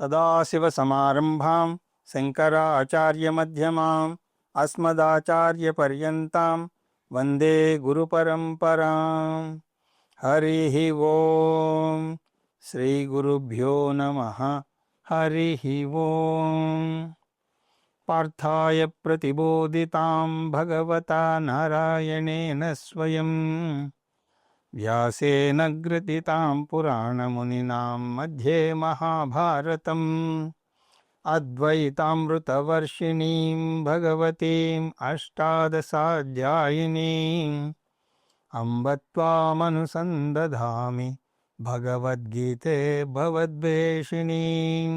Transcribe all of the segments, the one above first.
సదాశివసమారంభాం శంకరాచార్యమధ్యమాం అస్మదాచార్యపర్యంతాం వందే గురుపరంపరాం. హరి ఓం. శ్రీ గురుభ్యో నమః. హరి ఓం. పార్థాయ ప్రతిబోధితాం భగవతా నారాయణేన స్వయం వ్యాసేన గ్రథితాం పురాణమునినాం మధ్యే మహాభారతం అద్వైతామృతవర్షిణీం భగవతీం అష్టాదశాధ్యాయినీం అంబ త్వామనుసందధామి భగవద్గీతే భవద్వేషిణీం.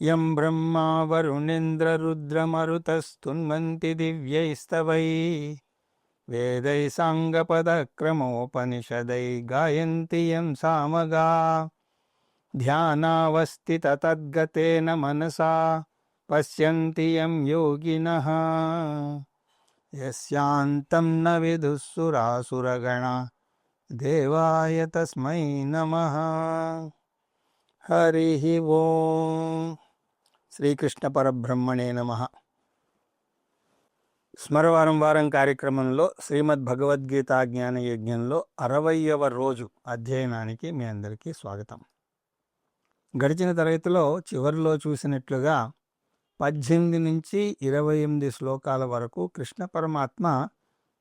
యం బ్రహ్మా వరుణేంద్రరుద్రమరుతస్తున్వంతి దివ్యైస్తవై వేదై సాంగపదక్రమోపనిషదై గాయంతి యం సామగా ధ్యానావస్థితతద్గతేన మనసా పశ్యంతి యం యోగినః యస్యాంతం న విదుఃసురాసురగణా దేవాయ తస్మై నమః. హరి ఓం. శ్రీకృష్ణ పరబ్రహ్మణే నమః. స్మరవారం వారం కార్యక్రమంలో శ్రీమద్ భగవద్గీత జ్ఞాన యజ్ఞంలో 60వ రోజు అధ్యయనానికి మీ అందరికీ స్వాగతం. గడిచిన తరగతిలో చివరిలో చూసినట్లుగా 18 నుంచి 28 శ్లోకాల వరకు కృష్ణ పరమాత్మ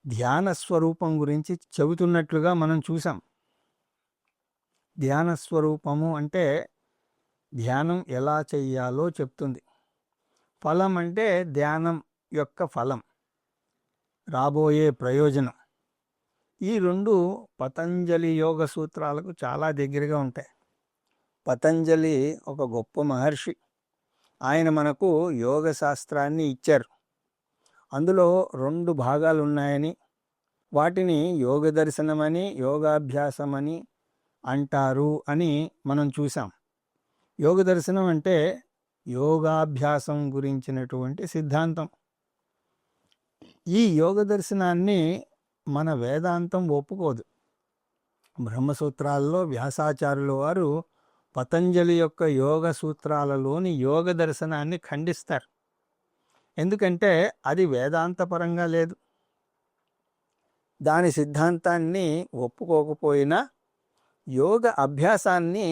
ధ్యాన స్వరూపం గురించి చెబుతున్నట్లుగా మనం చూసాం. ధ్యాన స్వరూపము అంటే ధ్యానం ఎలా చెయ్యాలో చెప్తుంది. ఫలం అంటే ధ్యానం యొక్క ఫలం, రాబోయే ప్రయోజనం. ఈ రెండు పతంజలి యోగ సూత్రాలకు చాలా దగ్గరగా ఉంటాయి. పతంజలి ఒక గొప్ప మహర్షి. ఆయన మనకు యోగ శాస్త్రాన్ని ఇచ్చారు. అందులో 2 భాగాలు ఉన్నాయని, వాటిని యోగ దర్శనమని యోగాభ్యాసమని అంటారు అని మనం చూసాం. యోగ దర్శనం అంటే యోగాభ్యాసం గురించినటువంటి సిద్ధాంతం. ఈ యోగ దర్శనాన్ని మన వేదాంతం ఒప్పుకోదు. బ్రహ్మసూత్రాల్లో వ్యాసాచార్యుల వారు పతంజలి యొక్క యోగ సూత్రాలలోని యోగ దర్శనాన్ని ఖండిస్తారు. ఎందుకంటే అది వేదాంతపరంగా లేదు. దాని సిద్ధాంతాన్ని ఒప్పుకోకపోయినా యోగ అభ్యాసాన్ని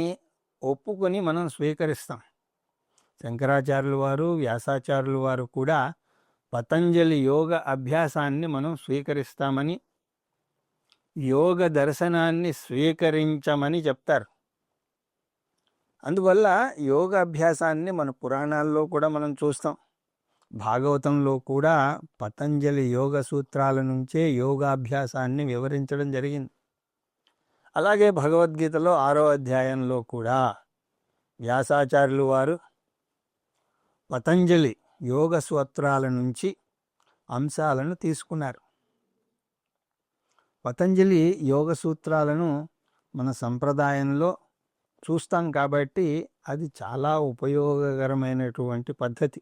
ఒప్పుకొని మనం స్వీకరిస్తాం. శంకరాచార్యుల వారు, వ్యాసాచార్యుల వారు కూడా పతంజలి యోగ అభ్యాసాన్ని మనం స్వీకరిస్తామని, యోగ దర్శనాన్ని స్వీకరించమని చెప్తారు. అందువల్ల యోగ అభ్యాసాన్ని మన పురాణాల్లో కూడా మనం చూస్తాం. భాగవతంలో కూడా పతంజలి యోగ సూత్రాల నుంచే యోగాభ్యాసాన్ని వివరించడం జరిగింది. అలాగే భగవద్గీతలో 6వ అధ్యాయంలో కూడా వ్యాసాచార్యులు వారు పతంజలి యోగ సూత్రాల నుంచి అంశాలను తీసుకున్నారు. పతంజలి యోగ సూత్రాలను మన సంప్రదాయంలో చూస్తాం కాబట్టి అది చాలా ఉపయోగకరమైనటువంటి పద్ధతి.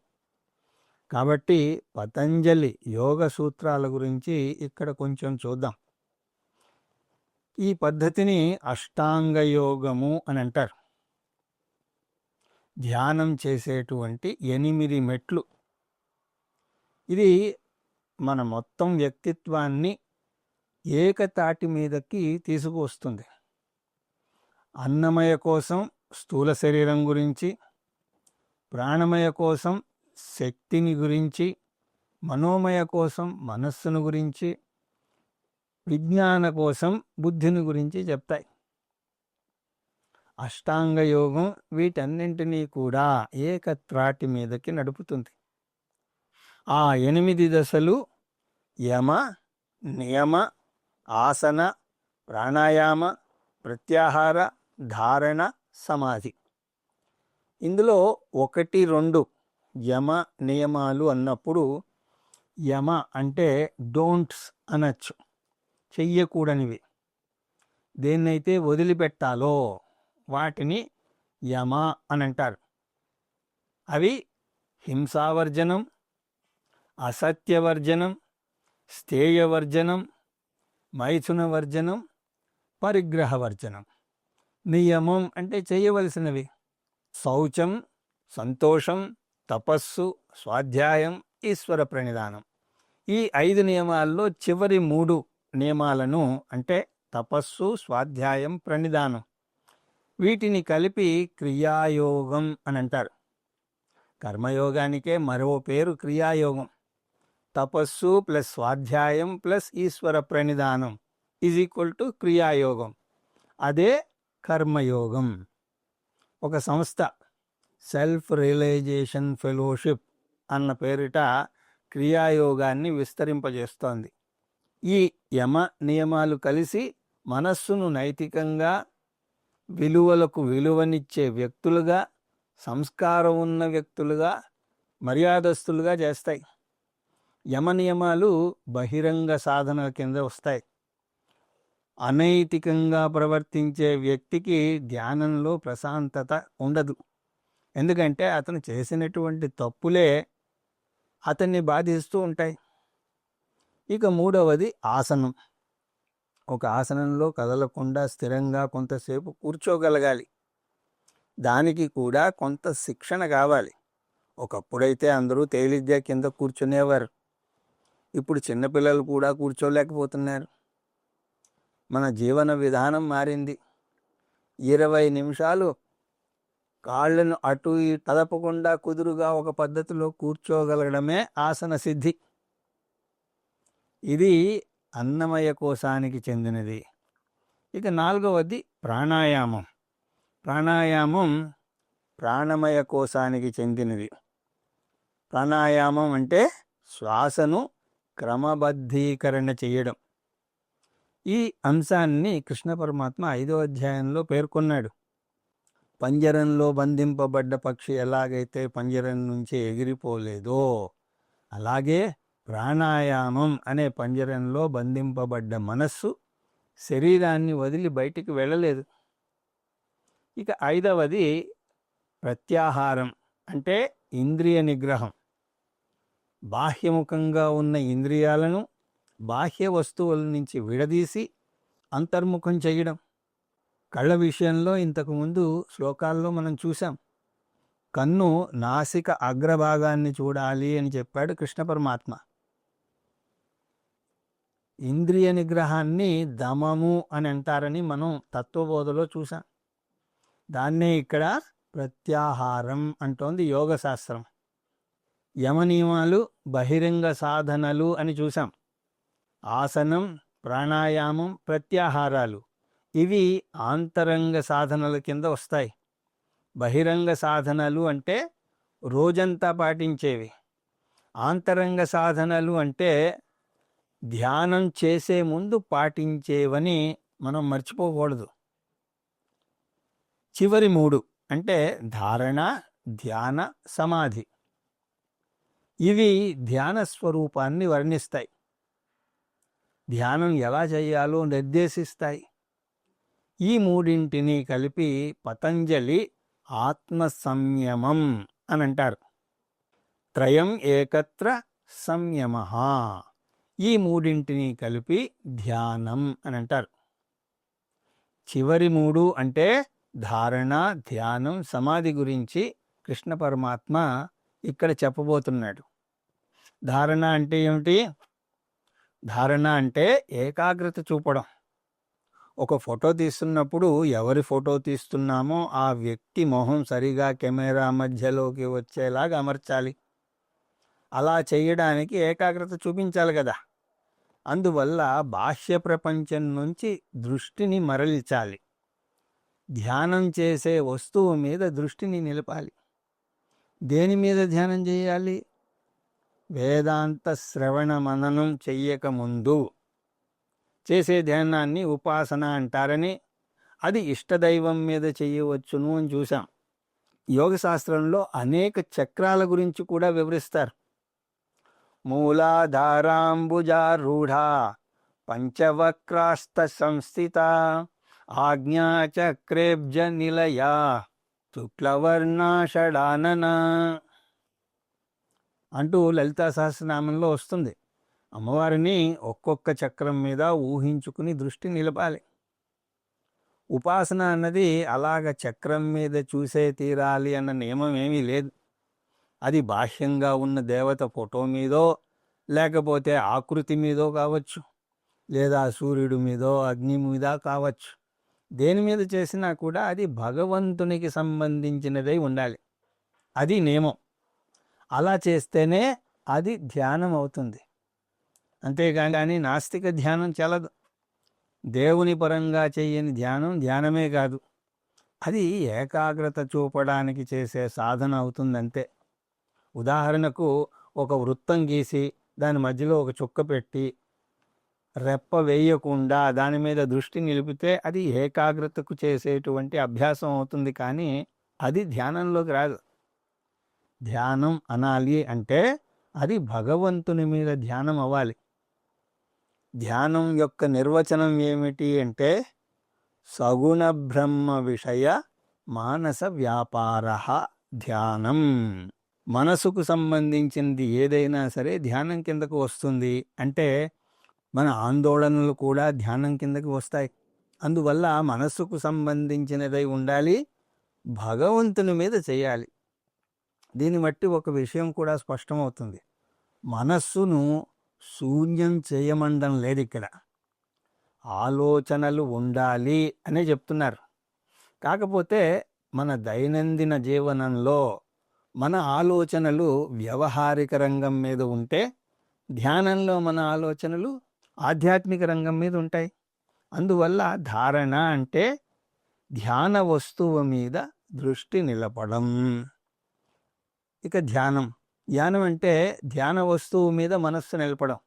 కాబట్టి పతంజలి యోగ సూత్రాల గురించి ఇక్కడ కొంచెం చూద్దాం. ఈ పద్ధతిని అష్టాంగ యోగము అని అంటారు. ధ్యానం చేసేటువంటి 8 మెట్లు. ఇది మన మొత్తం వ్యక్తిత్వాన్ని ఏకతాటి మీదకి తీసుకువస్తుంది. అన్నమయ కోసం స్థూల శరీరం గురించి, ప్రాణమయ కోసం శక్తిని గురించి, మనోమయ కోసం మనస్సును గురించి, విజ్ఞాన కోసం బుద్ధిని గురించి చెప్తాయి. అష్టాంగ యోగం వీటన్నింటినీ కూడా ఏకత్రాటి మీదకి నడుపుతుంది. ఆ 8 దశలు యమ, నియమ, ఆసన, ప్రాణాయామ, ప్రత్యాహార, ధారణ, సమాధి. ఇందులో 1, 2 యమ నియమాలు అన్నప్పుడు యమ అంటే డోంట్స్ అనొచ్చు, చెయ్యకూడనివి. దేన్నైతే వదిలిపెట్టాలో వాటిని యమ అని అంటారు. అవి హింసావర్జనం, అసత్యవర్జనం, స్థేయవర్జనం, మైథునవర్జనం, పరిగ్రహవర్జనం. నియమం అంటే చేయవలసినవి. శౌచం, సంతోషం, తపస్సు, స్వాధ్యాయం, ఈశ్వర ప్రణిధానం. ఈ 5 నియమాల్లో చివరి 3 నియమాలను అంటే తపస్సు, స్వాధ్యాయం, ప్రణిధానం వీటిని కలిపి క్రియాయోగం అని అంటారు. కర్మయోగానికే మరో పేరు క్రియాయోగం. తపస్సు ప్లస్ స్వాధ్యాయం ప్లస్ ఈశ్వర ప్రణిధానం = క్రియాయోగం. అదే కర్మయోగం. ఒక సంస్థ సెల్ఫ్ రియలైజేషన్ ఫెలోషిప్ అన్న పేరిట క్రియాయోగాన్ని విస్తరింపజేస్తోంది. ఈ యమ నియమాలు కలిసి మనస్సును నైతికంగా, విలువలకు విలువనిచ్చే వ్యక్తులుగా, సంస్కారం ఉన్న వ్యక్తులుగా, మర్యాదస్తులుగా చేస్తాయి. యమ నియమాలు బహిరంగ సాధనల కింద వస్తాయి. అనైతికంగా ప్రవర్తించే వ్యక్తికి ధ్యానంలో ప్రశాంతత ఉండదు. ఎందుకంటే అతను చేసినటువంటి తప్పులే అతన్ని బాధిస్తూ ఉంటాయి. ఇక 3వది ఆసనం. ఒక ఆసనంలో కదలకుండా స్థిరంగా కొంతసేపు కూర్చోగలగాలి. దానికి కూడా కొంత శిక్షణ కావాలి. ఒకప్పుడైతే అందరూ తేలిగ్గా కింద కూర్చునేవారు. ఇప్పుడు చిన్నపిల్లలు కూడా కూర్చోలేకపోతున్నారు. మన జీవన విధానం మారింది. 20 నిమిషాలు కాళ్ళను అటు ఇటు కదపకుండా కుదురుగా ఒక పద్ధతిలో కూర్చోగలగడమే ఆసన సిద్ధి. ఇది అన్నమయ కోశానికి చెందినది. ఇక 4వది ప్రాణాయామం. ప్రాణాయామం ప్రాణమయ కోశానికి చెందినది. ప్రాణాయామం అంటే శ్వాసను క్రమబద్ధీకరణ చేయడం. ఈ అంశాన్ని కృష్ణ పరమాత్మ 5వ అధ్యాయంలో పేర్కొన్నాడు. పంజరంలో బంధింపబడ్డ పక్షి ఎలాగైతే పంజరం నుంచి ఎగిరిపోలేదో అలాగే ప్రాణాయామం అనే పంజరంలో బంధింపబడ్డ మనస్సు శరీరాన్ని వదిలి బయటికి వెళ్ళలేదు. ఇక 5వది ప్రత్యాహారం అంటే ఇంద్రియ నిగ్రహం. బాహ్యముఖంగా ఉన్న ఇంద్రియాలను బాహ్య వస్తువుల నుంచి విడదీసి అంతర్ముఖం చేయడం. కళ్ళ విషయంలో ఇంతకుముందు శ్లోకాల్లో మనం చూసాం. కన్ను నాసిక అగ్రభాగాన్ని చూడాలి అని చెప్పాడు కృష్ణ పరమాత్మ. ఇంద్రియ నిగ్రహాన్ని దమము అని అంటారని మనం తత్వబోధలో చూసాం. దాన్నే ఇక్కడ ప్రత్యాహారం అంటోంది యోగశాస్త్రం. యమనియమాలు బహిరంగ సాధనలు అని చూసాం. ఆసనం, ప్రాణాయామం, ప్రత్యాహారాలు ఇవి ఆంతరంగ సాధనల కింద వస్తాయి. బహిరంగ సాధనలు అంటే రోజంతా పాటించేవి. ఆంతరంగ సాధనలు అంటే ధ్యానం చేసే ముందు పాటించేవని మనం మర్చిపోకూడదు. చివరి 3 అంటే ధారణ, ధ్యాన, సమాధి. ఇవి ధ్యాన స్వరూపాన్ని వర్ణిస్తాయి. ధ్యానం ఎలా చేయాలో నిర్దేశిస్తాయి. ఈ 3ంటిని కలిపి పతంజలి ఆత్మ సంయమం అని అంటారు. త్రయం ఏకత్ర సంయమ. ఈ 3ంటిని కలిపి ధ్యానం అని అంటారు. చివరి 3 అంటే ధారణ, ధ్యానం, సమాధి గురించి కృష్ణ పరమాత్మ ఇక్కడ చెప్పబోతున్నాడు. ధారణ అంటే ఏమిటి? ధారణ అంటే ఏకాగ్రత చూపడం. ఒక ఫోటో తీస్తున్నప్పుడు ఎవరి ఫోటో తీస్తున్నామో ఆ వ్యక్తి మొహం సరిగా కెమెరా మధ్యలోకి వచ్చేలాగా అమర్చాలి. అలా చేయడానికి ఏకాగ్రత చూపించాలి కదా. అందువల్ల బాహ్య ప్రపంచం నుంచి దృష్టిని మరల్చాలి. ధ్యానం చేసే వస్తువు మీద దృష్టిని నిలపాలి. దేని మీద ధ్యానం చేయాలి? వేదాంత శ్రవణ మననం చెయ్యకముందు చేసే ధ్యానాన్ని ఉపాసన అంటారని, అది ఇష్టదైవం మీద చెయ్యవచ్చును అని చూసాం. యోగశాస్త్రంలో అనేక చక్రాల గురించి కూడా వివరిస్తారు. మూలాధారాంబుజారూఢ పంచవక్రాస్త సంస్థిత ఆజ్ఞాచక్రేబ్జ నిలయ శుక్లవర్ణాషడానన అంటూ లలితా సహస్రనామంలో వస్తుంది. అమ్మవారిని ఒక్కొక్క చక్రం మీద ఊహించుకుని దృష్టి నిలపాలి. ఉపాసన అన్నది అలాగ చక్రం మీద చూసే తీరాలి అన్న నియమం ఏమీ లేదు. అది బాహ్యంగా ఉన్న దేవత ఫోటో మీదో లేకపోతే ఆకృతి మీదో కావచ్చు, లేదా సూర్యుడి మీదో అగ్ని మీద కావచ్చు. దేని మీద చేసినా కూడా అది భగవంతునికి సంబంధించినదై ఉండాలి. అది నియమం. అలా చేస్తేనే అది ధ్యానం అవుతుంది. అంతేగాని నాస్తిక ధ్యానం చెల్లదు. దేవుని పరంగా చెయ్యని ధ్యానం ధ్యానమే కాదు, అది ఏకాగ్రత చూపడానికి చేసే సాధన అవుతుందంతే. ఉదాహరణకు ఒక వృత్తం గీసి దాని మధ్యలో ఒక చుక్క పెట్టి రెప్ప వేయకుండా దాని మీద దృష్టి నిలిపితే అది ఏకాగ్రతకు చేసేటువంటి అభ్యాసం అవుతుంది, కానీ అది ధ్యానంలోకి రాదు. ధ్యానం అనాలి అంటే అది భగవంతుని మీద ధ్యానం అవ్వాలి. ధ్యానం యొక్క నిర్వచనం ఏమిటి అంటే సగుణ బ్రహ్మ విషయ మానస వ్యాపార ధ్యానం. మనసుకు సంబంధించింది ఏదైనా సరే ధ్యానం కిందకు వస్తుంది. అంటే మన ఆందోళనలు కూడా ధ్యానం కిందకి వస్తాయి. అందువల్ల మనస్సుకు సంబంధించినదై ఉండాలి, భగవంతుని మీద చేయాలి. దీన్ని బట్టి ఒక విషయం కూడా స్పష్టమవుతుంది. మనస్సును శూన్యం చేయమండం లేదు ఇక్కడ, ఆలోచనలు ఉండాలి అనే చెప్తున్నారు. కాకపోతే మన దైనందిన జీవనంలో మన ఆలోచనలు వ్యవహారిక రంగం మీద ఉంటే, ధ్యానంలో మన ఆలోచనలు ఆధ్యాత్మిక రంగం మీద ఉంటాయి. అందువల్ల ధారణ అంటే ధ్యాన వస్తువు మీద దృష్టి నిలపడం. ఇక ధ్యానం అంటే ధ్యాన వస్తువు మీద మనస్సు నిలపడం.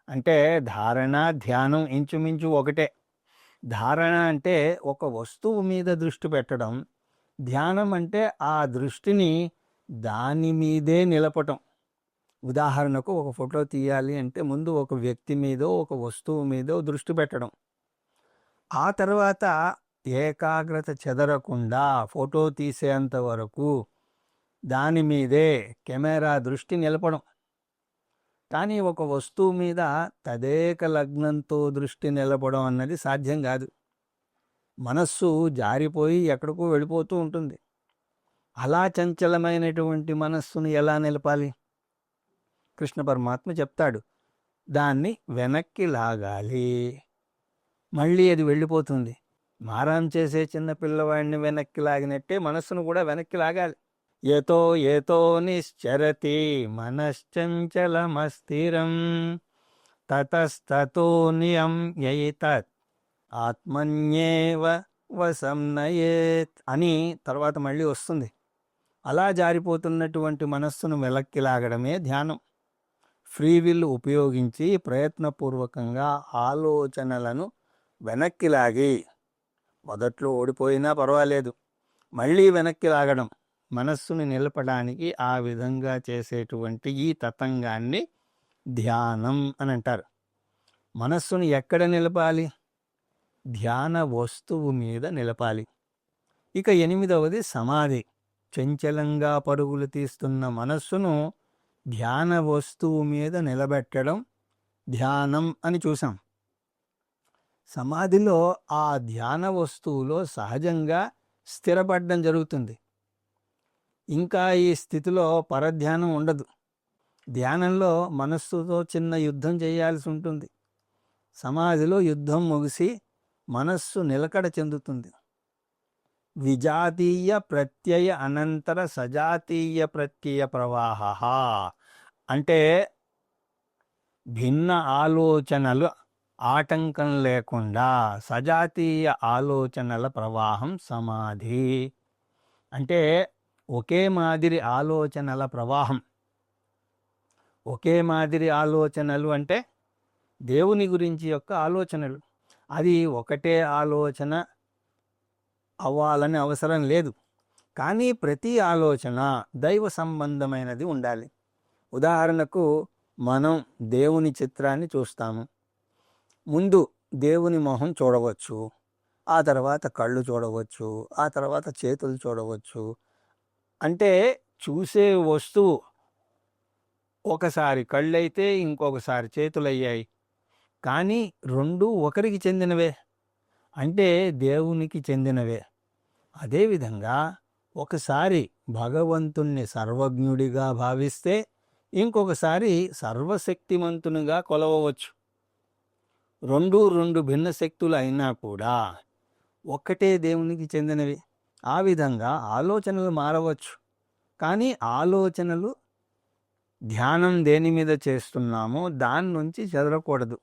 అంటే ధారణ ధ్యానం ఇంచుమించు ఒకటే. ధారణ అంటే ఒక వస్తువు మీద దృష్టి పెట్టడం, ధ్యానం అంటే ఆ దృష్టిని దాని మీదే నిలపటం. ఉదాహరణకు ఒక ఫోటో తీయాలి అంటే ముందు ఒక వ్యక్తి మీదో ఒక వస్తువు మీదో దృష్టి పెట్టడం, ఆ తర్వాత ఏకాగ్రత చెదరకుండా ఫోటో తీసేంత వరకు దాని మీదే కెమెరా దృష్టి నిలపడం. కానీ ఒక వస్తువు మీద తదేక లగ్నంతో దృష్టి నిలపడం అన్నది సాధ్యం కాదు. మనస్సు జారిపోయి ఎక్కడికో వెళ్ళిపోతూ ఉంటుంది. అలా చంచలమైనటువంటి మనస్సును ఎలా నిలపాలి? కృష్ణ పరమాత్మ చెప్తాడు, దాన్ని వెనక్కి లాగాలి. మళ్ళీ అది వెళ్ళిపోతుంది. మారాం చేసే చిన్న పిల్లవాడిని వెనక్కి లాగినట్టే మనస్సును కూడా వెనక్కి లాగాలి. ఏతో ఏతో నిశ్చరతి మనశ్చంచలమస్థిరం తతస్తతో నియమ్యయితత్ ఆత్మన్యేవ వశం నయేత్ అని తర్వాత మళ్ళీ వస్తుంది. అలా జారిపోతున్నటువంటి మనస్సును వెనక్కి లాగడమే ధ్యానం. ఫ్రీ విల్ ఉపయోగించి ప్రయత్నపూర్వకంగా ఆలోచనలను వెనక్కి లాగి, మొదట్లో ఓడిపోయినా పర్వాలేదు, మళ్ళీ వెనక్కి లాగడం, మనస్సుని నిలపడానికి ఆ విధంగా చేసేటువంటి ఈ తతంగాన్ని ధ్యానం అని అంటారు. మనస్సును ఎక్కడ నిలపాలి? ధ్యాన వస్తువు మీద నిలపాలి. ఇక 8వది సమాధి. చంచలంగా పరుగులు తీస్తున్న మనస్సును ధ్యాన వస్తువు మీద నిలబెట్టడం ధ్యానం అని చూసాం. సమాధిలో ఆ ధ్యాన వస్తువులో సహజంగా స్థిరపడడం జరుగుతుంది. ఇంకా ఈ స్థితిలో పరధ్యానం ఉండదు. ధ్యానంలో మనస్సుతో చిన్న యుద్ధం చేయాల్సి ఉంటుంది. సమాధిలో యుద్ధం ముగిసి మనస్సు నిలకడ చెందుతుంది. విజాతీయ ప్రత్యయ అనంతర సజాతీయ ప్రత్యయ ప్రవాహ అంటే భిన్న ఆలోచనలు ఆటంకం లేకుండా సజాతీయ ఆలోచనల ప్రవాహం సమాధి. అంటే ఒకే మాదిరి ఆలోచనల ప్రవాహం. ఒకే మాదిరి ఆలోచనలు అంటే దేవుని గురించి యొక్క ఆలోచనలు. అది ఒకటే ఆలోచన అవ్వాలని అవసరం లేదు, కానీ ప్రతి ఆలోచన దైవ సంబంధమైనది ఉండాలి. ఉదాహరణకు మనం దేవుని చిత్రాన్ని చూస్తాము. ముందు దేవుని మొహం చూడవచ్చు, ఆ తర్వాత కళ్ళు చూడవచ్చు, ఆ తర్వాత చేతులు చూడవచ్చు. అంటే చూసే వస్తువు ఒకసారి కళ్ళైతే ఇంకొకసారి చేతులయ్యాయి, కానీ రెండూ ఒకరికి చెందినవే. అంటే దేవునికి చెందినవే. అదేవిధంగా ఒకసారి భగవంతుణ్ణి సర్వజ్ఞుడిగా భావిస్తే ఇంకొకసారి సర్వశక్తిమంతునిగా కొలవవచ్చు. రెండు భిన్న శక్తులు అయినా కూడా ఒక్కటే దేవునికి చెందినవి. ఆ విధంగా ఆలోచనలు మారవచ్చు, కానీ ఆలోచనలు ధ్యానం దేని మీద చేస్తున్నామో దాని నుంచి చెదరకూడదు.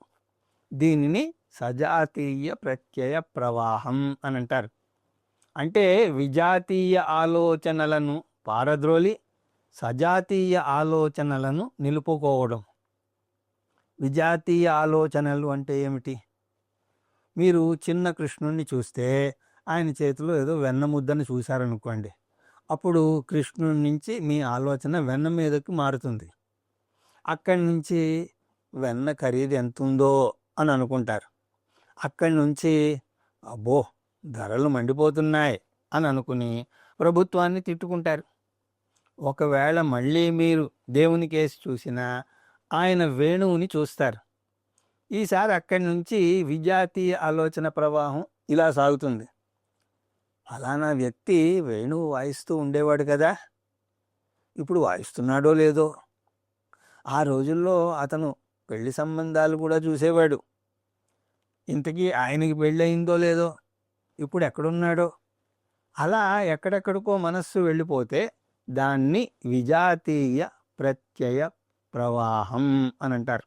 దీనిని సజాతీయ ప్రత్యయ ప్రవాహం అని అంటారు. అంటే విజాతీయ ఆలోచనలను పారద్రోలి సజాతీయ ఆలోచనలను నిలుపుకోవడం. విజాతీయ ఆలోచనలు అంటే ఏమిటి? మీరు చిన్న కృష్ణుణ్ణి చూస్తే ఆయన చేతిలో ఏదో వెన్న ముద్దను చూశారనుకోండి, అప్పుడు కృష్ణుడి నుంచి మీ ఆలోచన వెన్న మీదకి మారుతుంది. అక్కడి నుంచి వెన్న ఖరీదు ఎంత ఉందో అని అనుకుంటారు. అక్కడి నుంచి అబ్బో ధరలు మండిపోతున్నాయి అని అనుకుని ప్రభుత్వాన్ని తిట్టుకుంటారు. ఒకవేళ మళ్ళీ మీరు దేవుని కేసు చూసినా ఆయన వేణువుని చూస్తారు. ఈసారి అక్కడి నుంచి విజాతీయ ఆలోచన ప్రవాహం ఇలా సాగుతుంది. అలానా వ్యక్తి వేణువు వాయిస్తూ ఉండేవాడు కదా, ఇప్పుడు వాయిస్తున్నాడో లేదో. ఆ రోజుల్లో అతను పెళ్లి సంబంధాలు కూడా చూసేవాడు. ఇంతకీ ఆయనకి పెళ్ళయిందో లేదో, ఇప్పుడు ఎక్కడున్నాడో. అలా ఎక్కడెక్కడికో మనస్సు వెళ్ళిపోతే దాన్ని విజాతీయ ప్రత్యయ ప్రవాహం అని అంటారు.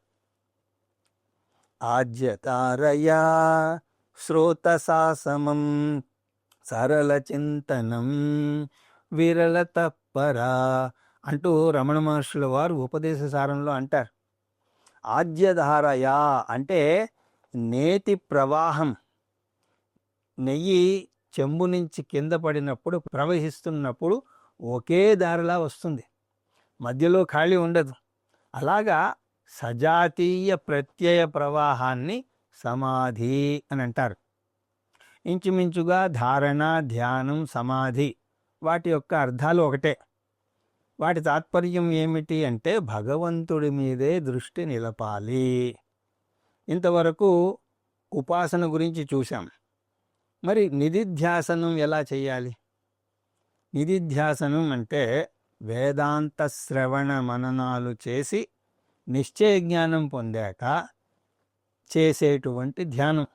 ఆజ్యతారయా శ్రోతసాసమం సరళ చింతనం విరళ తప్పరా అంటూ రమణ మహర్షుల వారు ఉపదేశ సారంలో అంటారు. ఆజ్యధారయా అంటే నేతి ప్రవాహం. నెయ్యి చెంబు నుంచి కింద పడినప్పుడు ప్రవహిస్తున్నప్పుడు ఒకే దారిలా వస్తుంది, మధ్యలో ఖాళీ ఉండదు. అలాగా సజాతీయ ప్రత్యయ ప్రవాహాన్ని సమాధి అని అంటారు. ఇంచుమించుగా ధారణ, ధ్యానం, సమాధి వాటి యొక్క అర్థాలు ఒకటే. వాటి తాత్పర్యం ఏమిటి అంటే భగవంతుడి మీదే దృష్టి నిలపాలి. ఇంతవరకు ఉపాసన గురించి చూశాం. మరి నిధిధ్యాసనం ఎలా చేయాలి? నిధిధ్యాసనం అంటే వేదాంత శ్రవణ మననాలు చేసి నిశ్చయ జ్ఞానం పొందాక చేసేటువంటి ధ్యానం.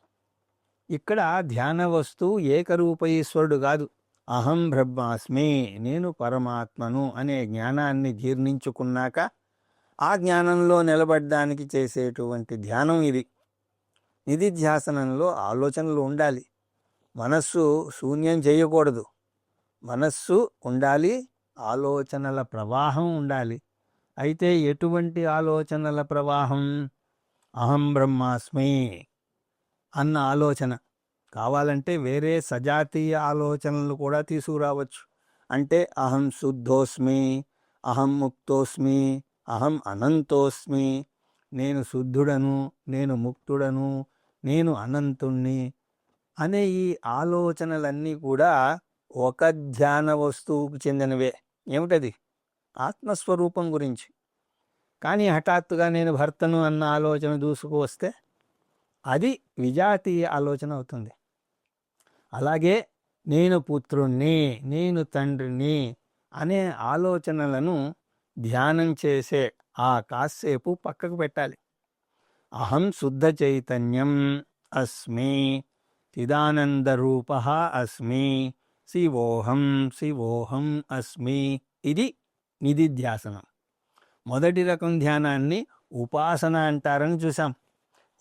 ఇక్కడ ధ్యాన వస్తువు ఏకరూప ఈశ్వరుడు కాదు. అహం బ్రహ్మాస్మి, నేను పరమాత్మను అనే జ్ఞానాన్ని జీర్ణించుకున్నాక ఆ జ్ఞానంలో నిలబడ్డానికి చేసేటువంటి ధ్యానం ఇది. నిధిధ్యాసనంలో ఆలోచనలు ఉండాలి. మనస్సు శూన్యం చేయకూడదు. మనస్సు ఉండాలి, ఆలోచనల ప్రవాహం ఉండాలి. అయితే ఎటువంటి ఆలోచనల ప్రవాహం? అహం బ్రహ్మాస్మి అన్న ఆలోచన. కావాలంటే వేరే సజాతీయ ఆలోచనలు కూడా తీసుకురావచ్చు. అంటే అహం శుద్ధోస్మి, అహం ముక్తోస్మి, అహం అనంతోస్మి, నేను శుద్ధుడను, నేను ముక్తుడను, నేను అనంతుణ్ణి అనే ఈ ఆలోచనలన్నీ కూడా ఒక ధ్యాన వస్తువుకు చెందినవే. ఏమిటది? ఆత్మస్వరూపం గురించి. కానీ హఠాత్తుగా నేను భర్తను అన్న ఆలోచన దూసుకు వస్తే అది విజాతీయ ఆలోచన అవుతుంది. అలాగే నేను పుత్రుణ్ణి, నేను తండ్రిని అనే ఆలోచనలను ధ్యానం చేసే ఆ కాసేపు పక్కకు పెట్టాలి. అహం శుద్ధ చైతన్యం అస్మి, చిదానందరూప అస్మి, శివోహం శివోహం అస్మి. ఇది నిధిధ్యాసనం. మొదటి రకం ధ్యానాన్ని ఉపాసన అంటారని చూసాం.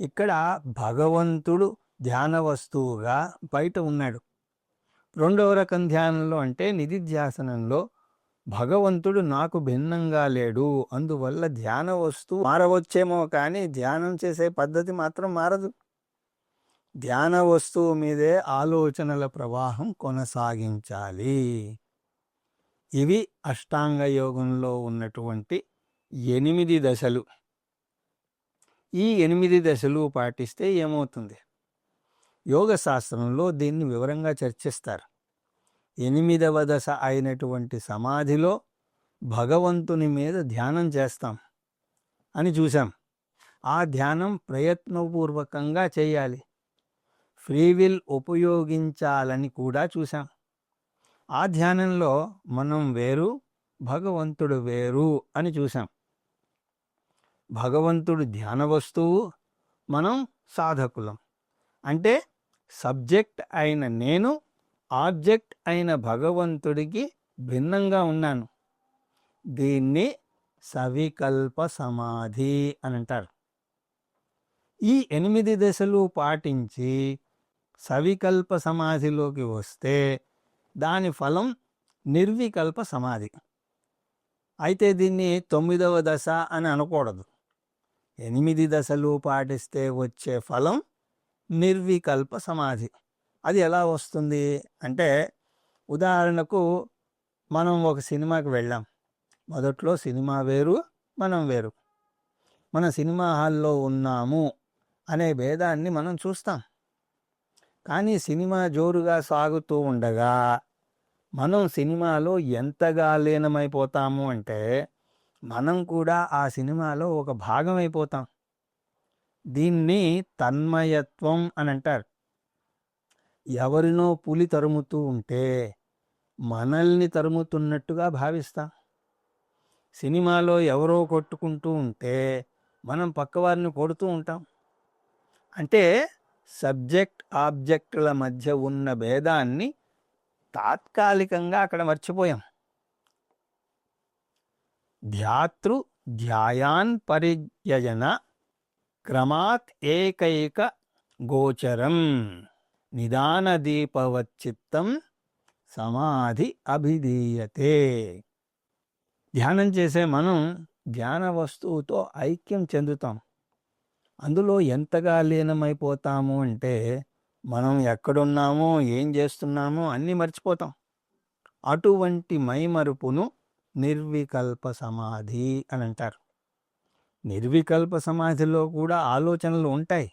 ఇక్కడ భగవంతుడు ధ్యాన వస్తువుగా బయట ఉన్నాడు. రెండవ రకం ధ్యానంలో అంటే నిధిధ్యాసనంలో భగవంతుడు నాకు భిన్నంగా లేడు, అందువల్ల ధ్యాన వస్తువు మారవచ్చేమో కానీ ధ్యానం చేసే పద్ధతి మాత్రం మారదు. ధ్యాన వస్తువు మీదే ఆలోచనల ప్రవాహం కొనసాగించాలి. ఇవి అష్టాంగ యోగంలో ఉన్నటువంటి 8 దశలు. ఈ 8 దశలు పాటిస్తే ఏమవుతుంది? యోగ శాస్త్రంలో దీన్ని వివరంగా చర్చిస్తారు. 8వ దశ అయినటువంటి సమాధిలో భగవంతుని మీద ధ్యానం చేస్తాం అని చూసాం. ఆ ధ్యానం ప్రయత్నపూర్వకంగా చేయాలి. ఫ్రీ విల్ ఉపయోగించాలని కూడా చూసాం. ఆ ధ్యానంలో మనం వేరు, భగవంతుడు వేరు అని చూసాం. భగవంతుడు ధ్యాన వస్తువు, మనం సాధకులం. అంటే సబ్జెక్ట్ అయిన నేను ఆబ్జెక్ట్ అయిన భగవంతుడికి భిన్నంగా ఉన్నాను. దీన్ని సవికల్ప సమాధి అని అంటారు. ఈ 8 దశలు పాటించి సవికల్ప సమాధిలోకి వస్తే దాని ఫలం నిర్వికల్ప సమాధి. అయితే దీన్ని 9వ దశ అని అనకూడదు. 8 దశలు పాటిస్తే వచ్చే ఫలం నిర్వికల్ప సమాధి. అది ఎలా వస్తుంది అంటే, ఉదాహరణకు మనం ఒక సినిమాకి వెళ్ళాం. మొదట్లో సినిమా వేరు, మనం వేరు. మన సినిమా హాల్లో ఉన్నాము అనే భేదాన్ని మనం చూస్తాం. కానీ సినిమా జోరుగా సాగుతూ ఉండగా మనం సినిమాలో ఎంతగా లీనమైపోతాము అంటే, మనం కూడా ఆ సినిమాలో ఒక భాగం అయిపోతాం. దీన్ని తన్మయత్వం అని అంటారు. ఎవరినో పులి తరుముతూ ఉంటే మనల్ని తరుముతున్నట్టుగా భావిస్తాం. సినిమాలో ఎవరో కొట్టుకుంటూ ఉంటే మనం పక్కవారిని కొడుతూ ఉంటాం. అంటే సబ్జెక్ట్ ఆబ్జెక్టుల మధ్య ఉన్న భేదాన్ని తాత్కాలికంగా అక్కడ మర్చిపోయాం. ధ్యాతృ ధ్యాయాన్ పరిజ్ఞయన క్రమాత్ ఏకైక గోచరం నిదాన దీపవచ్చిత్తం సమాధి అభిధీయతే. ధ్యానం చేసే మనం ధ్యాన వస్తువుతో ఐక్యం చెందుతాం. అందులో ఎంతగా లీనమైపోతాము అంటే మనం ఎక్కడున్నామో ఏం చేస్తున్నామో అన్నీ మర్చిపోతాం. అటువంటి మైమరుపును నిర్వికల్ప సమాధి అని అంటారు. నిర్వికల్ప సమాధిలో కూడా ఆలోచనలు ఉంటాయి,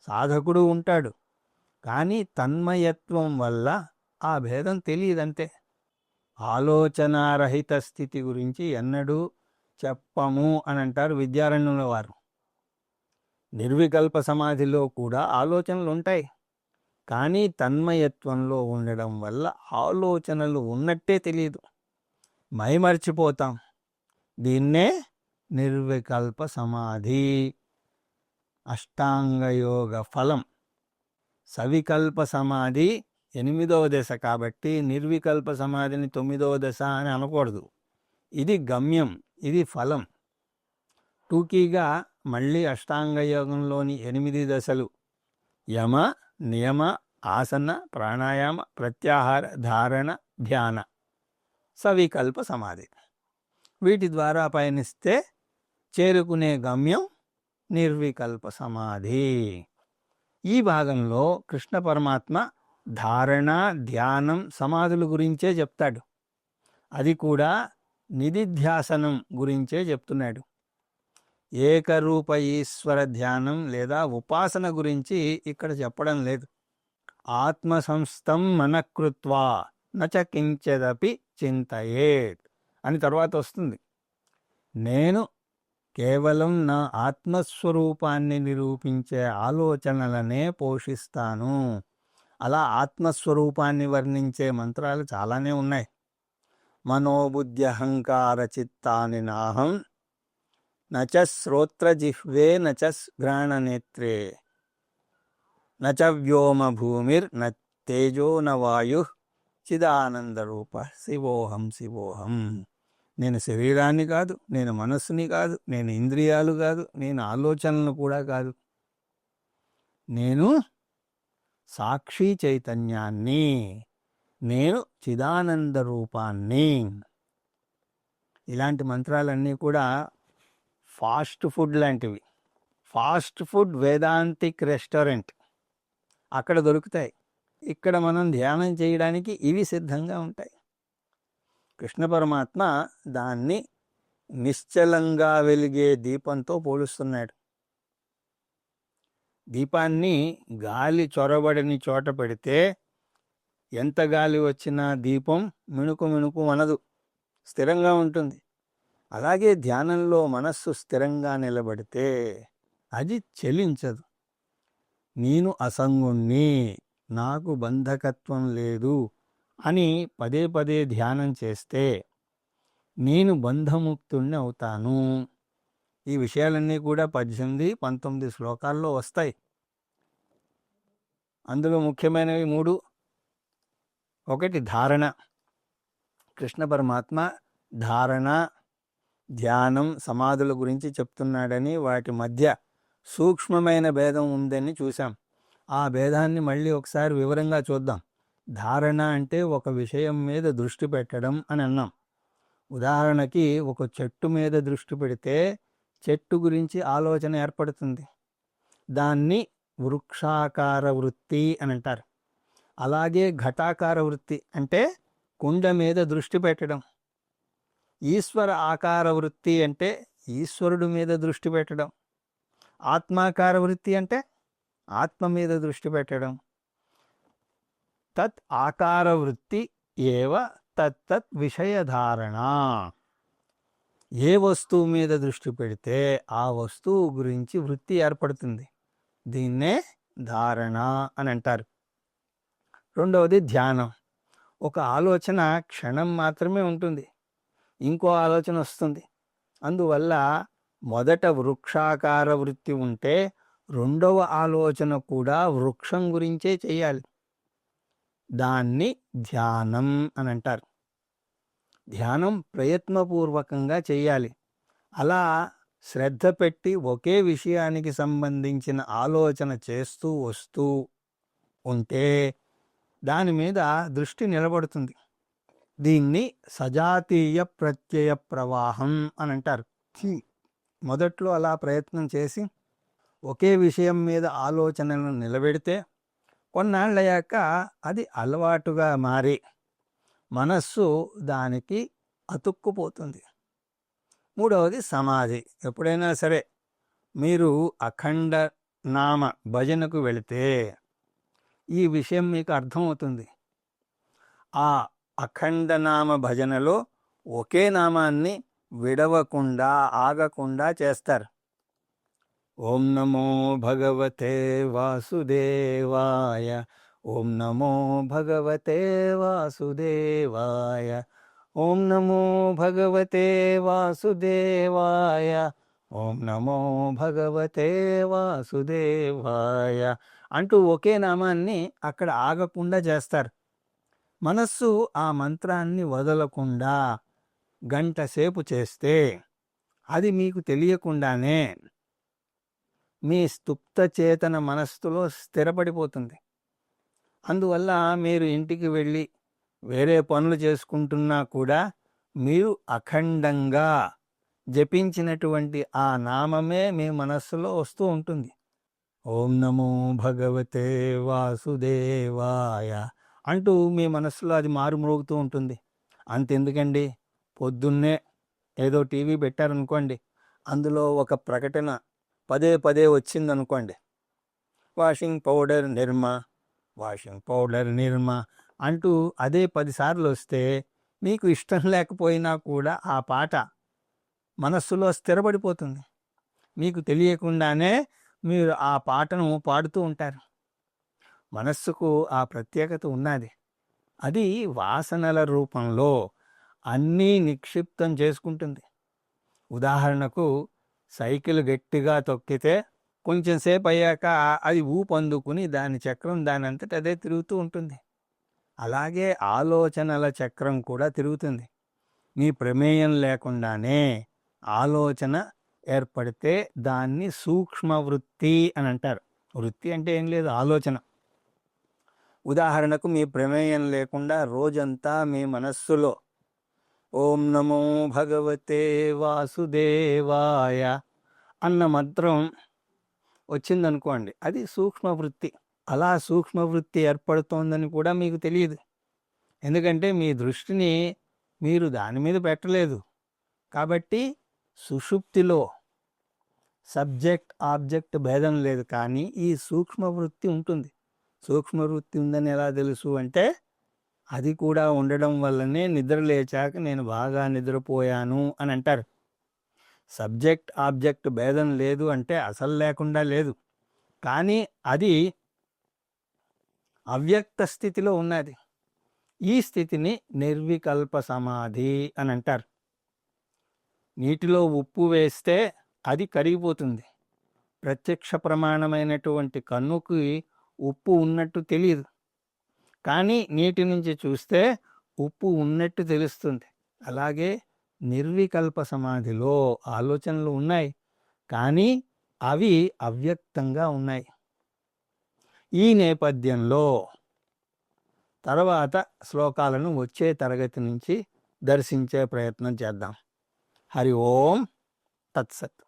సాధకుడు ఉంటాడు. కానీ తన్మయత్వం వల్ల ఆ భేదం తెలియదంతే. ఆలోచనారహిత స్థితి గురించి ఎన్నడూ చెప్పము అని అంటారు విద్యారణ్యుల వారు. నిర్వికల్ప సమాధిలో కూడా ఆలోచనలు ఉంటాయి, కానీ తన్మయత్వంలో ఉండడం వల్ల ఆలోచనలు ఉన్నట్టే తెలియదు, మైమర్చిపోతాం. దీన్నే నిర్వికల్ప సమాధి. అష్టాంగయోగ ఫలం. సవికల్ప సమాధి 8వ దశ కాబట్టి నిర్వికల్ప సమాధిని 9వ దశ అని అనకూడదు. ఇది గమ్యం, ఇది ఫలం. టూకీగా మళ్ళీ అష్టాంగయోగంలోని 8 దశలు: యమ, నియమ, ఆసన, ప్రాణాయామ, ప్రత్యాహార, ధారణ, ధ్యాన, సవికల్ప సమాధి. వీటి ద్వారా పయనిస్తే చేరుకునే గమ్యం నిర్వికల్ప సమాధి. ఈ భాగంలో కృష్ణ పరమాత్మ ధారణ, ధ్యానం, సమాధుల గురించే చెప్తాడు. అది కూడా నిధిధ్యాసనం గురించే చెప్తున్నాడు. ఏకరూప ఈశ్వర ధ్యానం లేదా ఉపాసన గురించి ఇక్కడ చెప్పడం లేదు. ఆత్మ సంస్థం మనకృత్వా నచ కించదపి చింతయేత్ అని తర్వాత వస్తుంది. నేను కేవలం నా ఆత్మస్వరూపాన్ని నిరూపించే ఆలోచనలనే పోషిస్తాను. అలా ఆత్మస్వరూపాన్ని వర్ణించే మంత్రాలు చాలానే ఉన్నాయి. మనోబుద్ధి అహంకార చిత్తాని నాహం నచ శ్రోత్రజిహ్వే నచ ఘ్రాణనేత్రే నచ వ్యోమ భూమిర్ న తేజో న వాయు చిదానందరూప శివోహం శివోహం. నేను శరీరాన్ని కాదు, నేను మనస్సుని కాదు, నేను ఇంద్రియాలు కాదు, నేను ఆలోచనలు కూడా కాదు. నేను సాక్షి చైతన్యాన్ని, నేను చిదానంద రూపాన్ని. ఇలాంటి మంత్రాలన్నీ కూడా ఫాస్ట్ ఫుడ్ లాంటివి. ఫాస్ట్ ఫుడ్ వేదాంతిక్ రెస్టారెంట్ అక్కడ దొరుకుతాయి. ఇక్కడ మనం ధ్యానం చేయడానికి ఇవి సిద్ధంగా ఉంటాయి. కృష్ణ పరమాత్మ దాన్ని నిశ్చలంగా వెలిగే దీపంతో పోలుస్తున్నాడు. దీపాన్ని గాలి చొరబడని చోట పెడితే ఎంత గాలి వచ్చినా దీపం మిణుకు మిణుకు అనదు, స్థిరంగా ఉంటుంది. అలాగే ధ్యానంలో మనస్సు స్థిరంగా నిలబడితే అది చెలించదు. నేను అసంగుణ్ణి, నాకు బంధకత్వం లేదు అని పదే పదే ధ్యానం చేస్తే నేను బంధముక్తుణ్ణి అవుతాను. ఈ విషయాలన్నీ కూడా 18, 19 శ్లోకాల్లో వస్తాయి. అందులో ముఖ్యమైనవి 3. ఒకటి ధారణ. కృష్ణ పరమాత్మ ధారణ, ధ్యానం, సమాధుల గురించి చెప్తున్నాడని, వాటి మధ్య సూక్ష్మమైన భేదం ఉందని చూసాం. ఆ భేదాన్ని మళ్ళీ ఒకసారి వివరంగా చూద్దాం. ధారణ అంటే ఒక విషయం మీద దృష్టి పెట్టడం అని అన్నాం. ఉదాహరణకి ఒక చెట్టు మీద దృష్టి పెడితే చెట్టు గురించి ఆలోచన ఏర్పడుతుంది. దాన్ని వృక్షాకార వృత్తి అని అంటారు. అలాగే ఘటాకార వృత్తి అంటే కుండ మీద దృష్టి పెట్టడం. ఈశ్వర ఆకార వృత్తి అంటే ఈశ్వరుడు మీద దృష్టి పెట్టడం. ఆత్మాకార వృత్తి అంటే ఆత్మ మీద దృష్టి పెట్టడం. తత్ ఆకార వృత్తి ఏవ తత్తత్ విషయధారణ. ఏ వస్తువు మీద దృష్టి పెడితే ఆ వస్తువు గురించి వృత్తి ఏర్పడుతుంది. దీన్నే ధారణ అని అంటారు. రెండవది ధ్యానం. ఒక ఆలోచన క్షణం మాత్రమే ఉంటుంది, ఇంకో ఆలోచన వస్తుంది. అందువల్ల మొదట వృక్షాకార వృత్తి ఉంటే రెండవ ఆలోచన కూడా వృక్షం గురించే చేయాలి. దాన్ని ధ్యానం అని అంటారు. ధ్యానం ప్రయత్నపూర్వకంగా చేయాలి. అలా శ్రద్ధ పెట్టి ఒకే విషయానికి సంబంధించిన ఆలోచన చేస్తూ వస్తూ ఉంటే దాని మీద దృష్టి నిలబడుతుంది. దీన్ని సజాతీయ ప్రత్యయ ప్రవాహం అని అంటారు. మొదట్లో అలా ప్రయత్నం చేసి ఒకే విషయం మీద ఆలోచనలను నిలబెడితే కొన్నాళ్ళయ్యాక అది అలవాటుగా మారి మనస్సు దానికి అతుక్కుపోతుంది. మూడవది సమాధి. ఎప్పుడైనా సరే మీరు అఖండ నామ భజనకు వెళితే ఈ విషయం మీకు అర్థమవుతుంది. ఆ అఖండనామ భజనలో ఒకే నామాన్ని విడవకుండా ఆగకుండా చేస్తారు. ఓం నమో భగవతే వాసుదేవాయ, ఓం నమో భగవతే వాసుదేవాయ, ఓం నమో భగవతే వాసుదేవాయ, ఓం నమో భగవతే వాసుదేవాయ అంటూ ఒకే నామాన్ని అక్కడ ఆగకుండా చేస్తారు. మనస్సు ఆ మంత్రాన్ని వదలకుండా గంట సేపు చేస్తే అది మీకు తెలియకుండానే మీ స్థుప్త చేతన మనస్సులో స్థిరపడిపోతుంది. అందువల్ల మీరు ఇంటికి వెళ్ళి వేరే పనులు చేసుకుంటున్నా కూడా మీరు అఖండంగా జపించినటువంటి ఆ నామమే మీ మనస్సులో వస్తూ ఉంటుంది. ఓం నమో భగవతే వాసుదేవాయ అంటూ మీ మనస్సులో అది మారుమ్రోగుతూ ఉంటుంది. అంతెందుకండి, పొద్దున్నే ఏదో టీవీ పెట్టారనుకోండి, అందులో ఒక ప్రకటన పదే పదే వచ్చిందనుకోండి, వాషింగ్ పౌడర్ నిర్మా, వాషింగ్ పౌడర్ నిర్మా అంటూ అదే 10 సార్లు వస్తే మీకు ఇష్టం లేకపోయినా కూడా ఆ పాట మనస్సులో స్థిరపడిపోతుంది. మీకు తెలియకుండానే మీరు ఆ పాటను పాడుతూ ఉంటారు. మనస్సుకు ఆ ప్రత్యేకత ఉన్నది. అది వాసనల రూపంలో అన్నీ నిక్షిప్తం చేసుకుంటుంది. ఉదాహరణకు సైకిల్ గట్టిగా తొక్కితే కొంచెం సేపు అయ్యాక అది ఊపందుకుని దాని చక్రం దానంతట అదే తిరుగుతూ ఉంటుంది. అలాగే ఆలోచనల చక్రం కూడా తిరుగుతుంది. మీ ప్రమేయం లేకుండానే ఆలోచన ఏర్పడితే దాన్ని సూక్ష్మ వృత్తి అని అంటారు. వృత్తి అంటే ఏం లేదు, ఆలోచన. ఉదాహరణకు మీ ప్రమేయం లేకుండా రోజంతా మీ మనస్సులో ఓం నమో భగవతే వాసుదేవాయ అన్న మంత్రం వచ్చిందనుకోండి, అది సూక్ష్మవృత్తి. అలా సూక్ష్మవృత్తి ఏర్పడుతోందని కూడా మీకు తెలియదు. ఎందుకంటే మీ దృష్టిని మీరు దాని మీద పెట్టలేదు. కాబట్టి సుషుప్తిలో సబ్జెక్ట్ ఆబ్జెక్ట్ భేదం లేదు, కానీ ఈ సూక్ష్మవృత్తి ఉంటుంది. సూక్ష్మవృత్తి ఉందని ఎలా తెలుసు అంటే, అది కూడా ఉండడం వల్లనే నిద్ర లేచాక నేను బాగా నిద్రపోయాను అని అంటారు. సబ్జెక్ట్ ఆబ్జెక్ట్ భేదం లేదు అంటే అసలు లేకుండా లేదు. కానీ అది అవ్యక్త స్థితిలో ఉన్నది. ఈ స్థితిని నిర్వికల్ప సమాధి అని అంటారు. నీటిలో ఉప్పు వేస్తే అది కరిగిపోతుంది. ప్రత్యక్ష ప్రమాణమైనటువంటి కన్నుకి ఉప్పు ఉన్నట్టు తెలియదు, కానీ నీటి నుంచి చూస్తే ఉప్పు ఉన్నట్టు తెలుస్తుంది. అలాగే నిర్వికల్ప సమాధిలో ఆలోచనలు ఉన్నాయి, కానీ అవి అవ్యక్తంగా ఉన్నాయి. ఈ నేపథ్యంలో తర్వాత శ్లోకాలను వచ్చే తరగతి నుంచి దర్శించే ప్రయత్నం చేద్దాం. హరి ఓం తత్సత్.